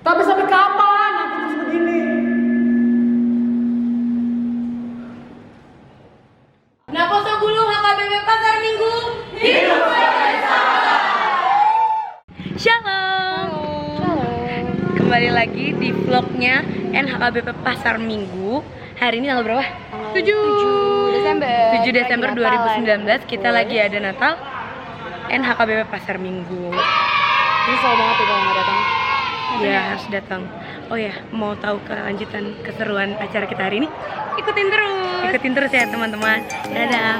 Tapi sampai kapan aku terus begini? Naposo Gulung HKBP Pasar Minggu. Hidup sebagai sahabat. Shalom. Kembali lagi di vlognya NHKBP Pasar Minggu. Hari ini tanggal berapa? 7 Desember 2019. Kita lagi ada Natal NHKBP Pasar Minggu. Risau banget tuh kalau nggak datang. Ya harus datang. Oh ya, mau tahu kelanjutan keseruan acara kita hari ini? Ikutin terus ya teman-teman. Dadah.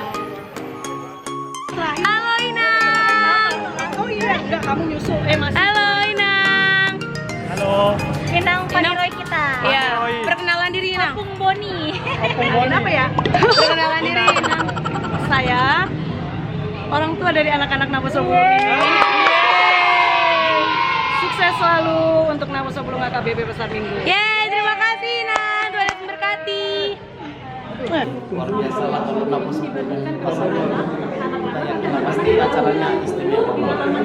Halo Inang. Oh iya, enggak kamu nyusul. Mas. Halo Inang. Halo. Inang Paniroy kita. Iya. Perkenalan diri Inang. Opung Boni. Opung apa ya? Perkenalan diri Inang. Saya orang tua dari anak-anak Naposo Gulung ini. Sukses selalu untuk Naposo Gulung HKBP Pasar Minggu. Yeay, terima kasih Inang. Tuhan memberkati. Luar biasa lah kalau Naposo Gulung Pasar Minggu. Yang pasti acaranya istimewa banget.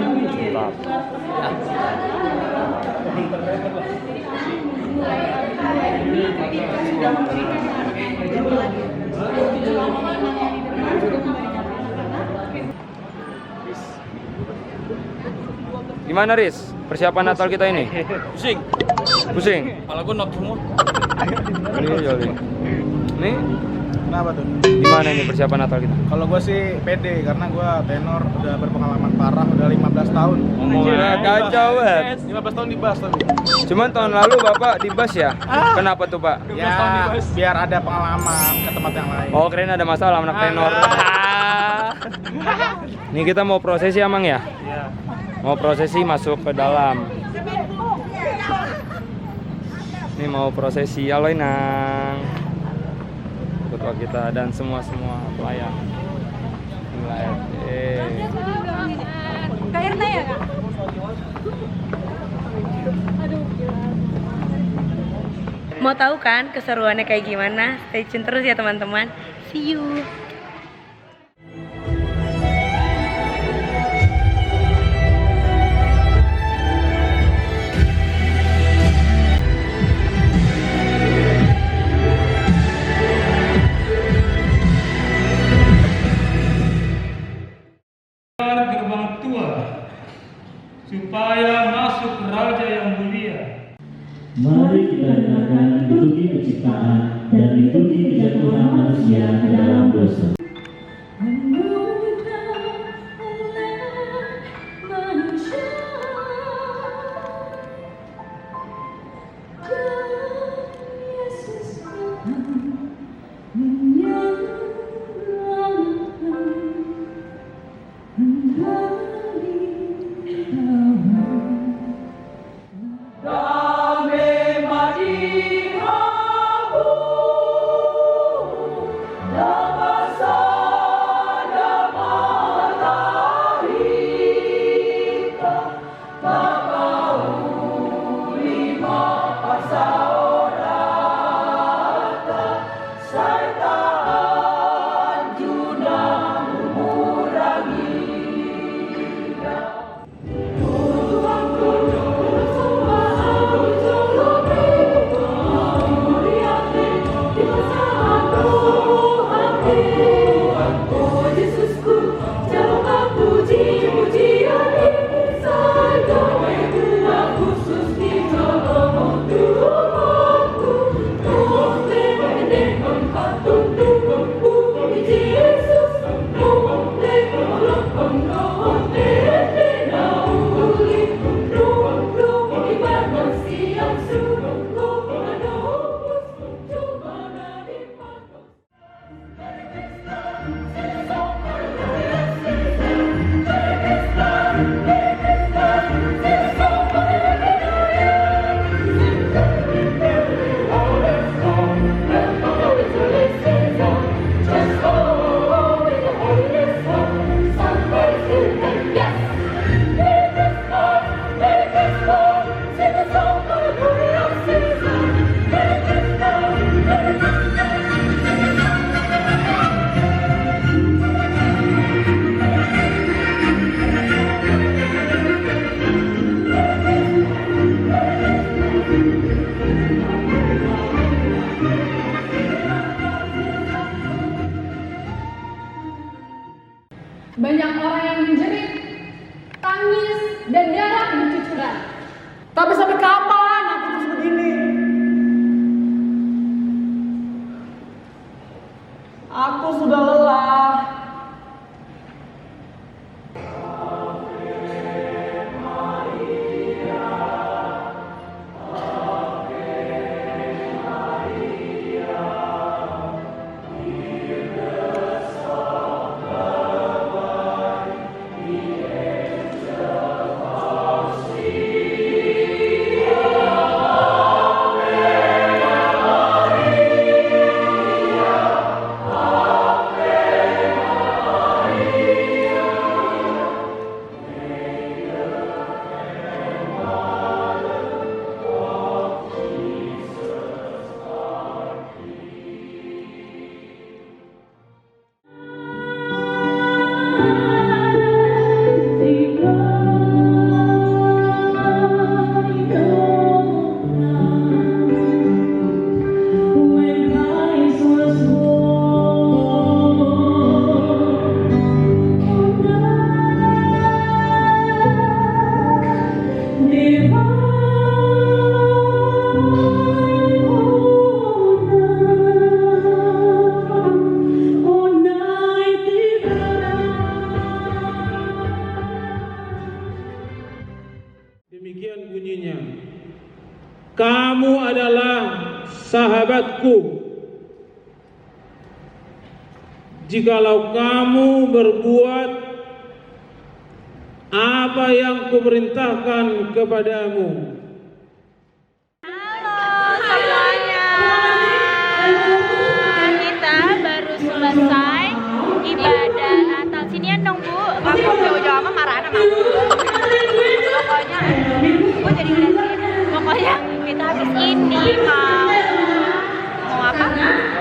Gimana Riz? Persiapan Natal kita ini? Pusing. Pusing? Kepala gue knock semua. Ini Joli. Ini Kenapa tuh? gimana ini persiapan Natal kita? Kalau gue sih pede karena gue tenor udah berpengalaman parah udah 15 tahun. Ngomongnya kacau banget. 15 tahun di bass tapi. Cuman tahun lalu Bapak di bus ya? Kenapa tuh Pak? Ya biar ada pengalaman ke tempat yang lain. Oh keren ada masalah anak tenor. Nih kita mau prosesi Amang ya? Mau prosesi masuk ke dalam. Ini mau prosesi. Halo Inang. Ketua kita dan semua pelayan. Kak Irna ya, Kak? Mau tahu kan keseruannya kayak gimana? Stay tune terus ya teman-teman. See you. Gerbang tua supaya masuk raja yang mulia. Mari kita dengarkan liturgi penciptaan dan liturgi kejatuhan manusia ke dalam dosa. Yes! kamu adalah sahabatku. Jikalau kamu berbuat apa yang kuperintahkan kepadamu. Semuanya, kita baru selesai ibadah Natal. Sinian dong Bu, aku jauh-jauh sama marah sama aku. Pokoknya, gue jadi ngeliatin. Pokoknya kita habis ini mau apa?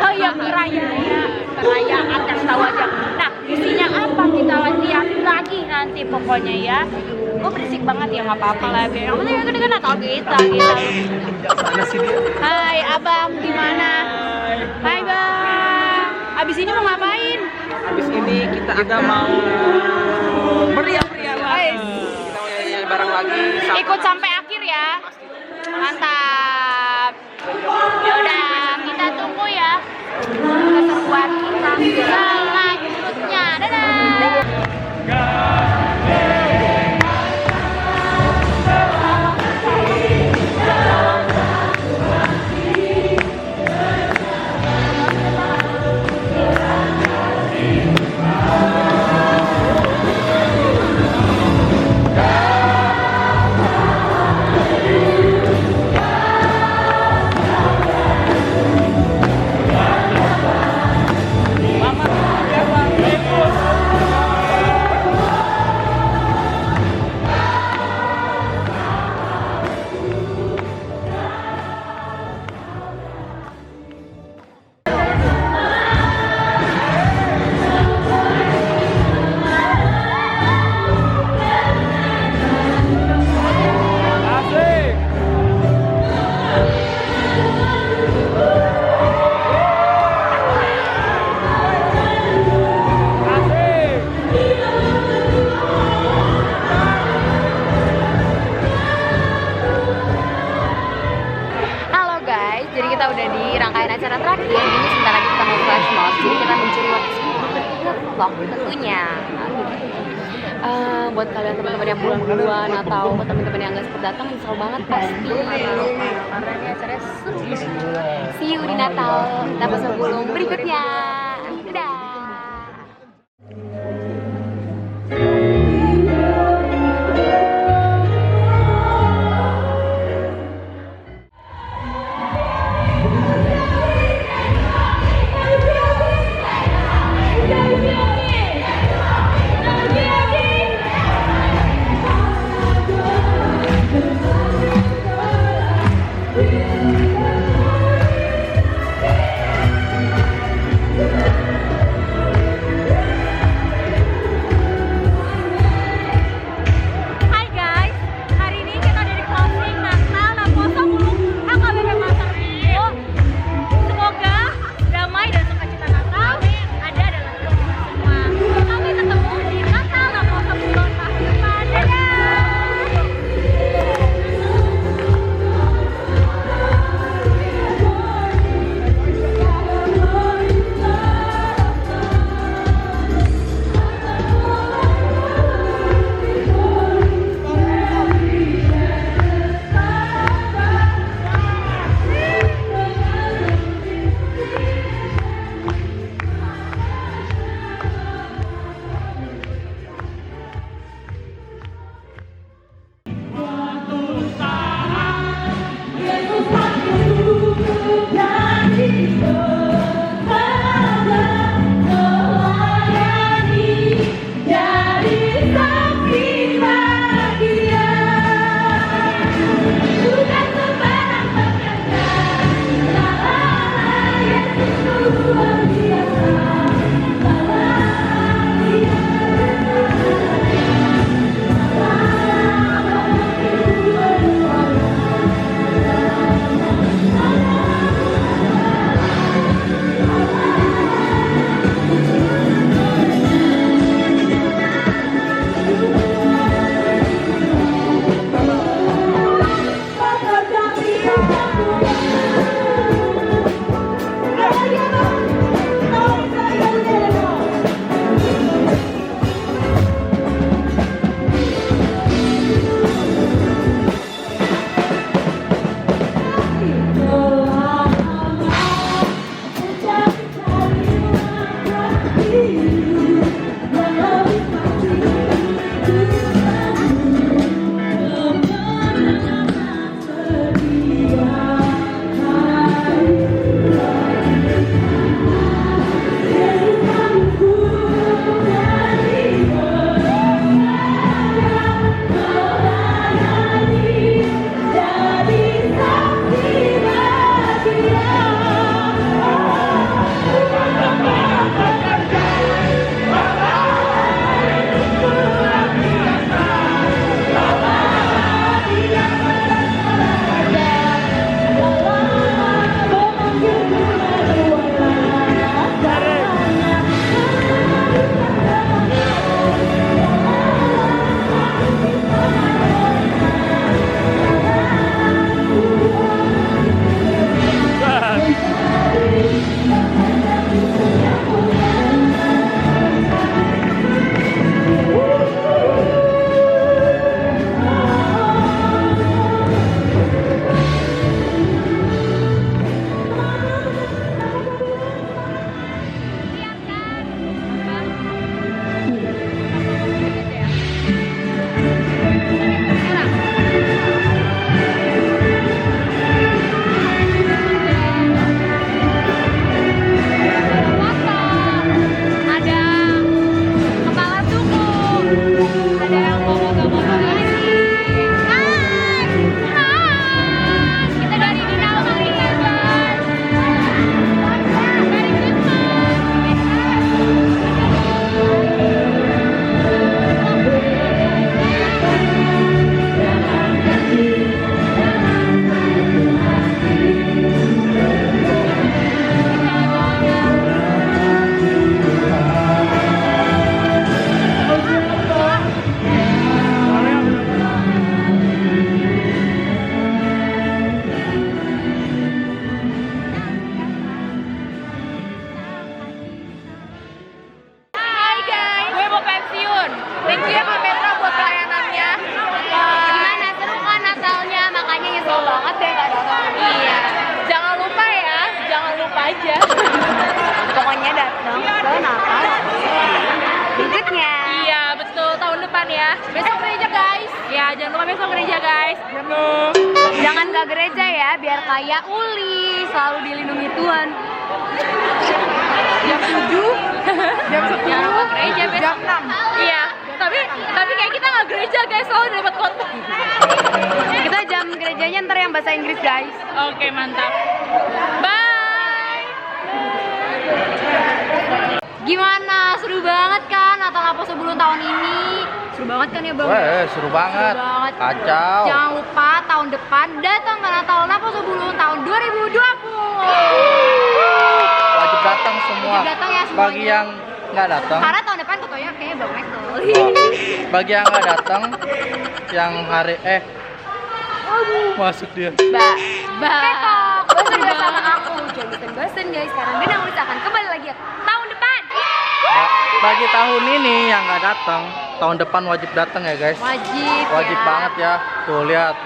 Oh iya, perayaan kasih tahu aja. Nah, isinya apa kita lihat lagi nanti pokoknya ya. Gue berisik banget ya, nggak apa-apa lah. Yang penting itu kan Natal kita. Hai abang, gimana? Hai bang. Abis ini mau ngapain? Habis ini kita mau meriah-meriah lagi. Kita mau nyanyi bareng lagi. Ikut sampai akhir ya. Mantap. Ya udah, kita tunggu ya keseruan kita selanjutnya. Dadah. Halo guys, jadi kita udah di rangkaian acara terakhir. Ini sebentar lagi kita mau flash mob. Jadi kita mencuri waktu vlog tentunya. Buat kalian teman-teman yang bulan-bulan atau buat teman-teman yang nggak sempat datang, nyesel banget pasti karena ini acaranya seru. See you di Natal Natal sebelum berikutnya. Dadah. banget deh nggak datang. Iya. Jangan lupa ya, jangan lupa aja. Pokoknya datang ke Natal berikutnya. Iya, betul, tahun depan ya. Besok gereja, guys. Ya, jangan lupa besok gereja, guys. Jangan gak gereja ya, biar kayak Uli selalu dilindungi Tuhan. Jam 7, jam 10, Jangan lupa gereja besok. jam 6. Iya, tapi kayak kita nggak gereja, guys, soalnya dapat konten. Kita jam gerejanya ntar yang bahasa Inggris guys. Oke, mantap. Bye. Gimana? Seru banget kan Natal Lapo Sebulun tahun ini? Seru banget kan ya Bang? Wah, seru banget. Seru banget. Kacau. Jangan lupa tahun depan datang ke Natal Lapo Sebulun tahun 2020. Wajib datang semua. Wajib datang ya semuanya. Bagi yang nggak datang, Karena tahun depan ketuanya kayaknya Bang Michael. bagi yang nggak datang, yang hari masuk dia. Bosan gak sama aku? Jangan bosan guys, sekarang Bina Mulis akan kembali lagi tahun depan. Bagi tahun ini yang nggak datang, tahun depan wajib datang ya guys. Wajib ya. Banget ya. Tuh lihat,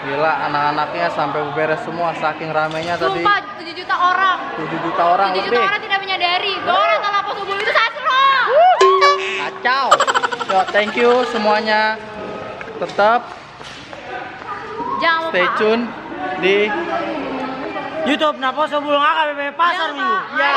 gila anak-anaknya sampai beres semua saking ramainya tadi. Sumpah 7 juta orang. 7 juta orang 7 juta lebih. orang tidak menyadari bahwa Natal Lapo Sebulun itu sangat seru. Kacau. Yo, thank you semuanya. Tetap Jangan lupa stay tune di YouTube Napo Sebulun AKBP Pasar Minggu. Ya.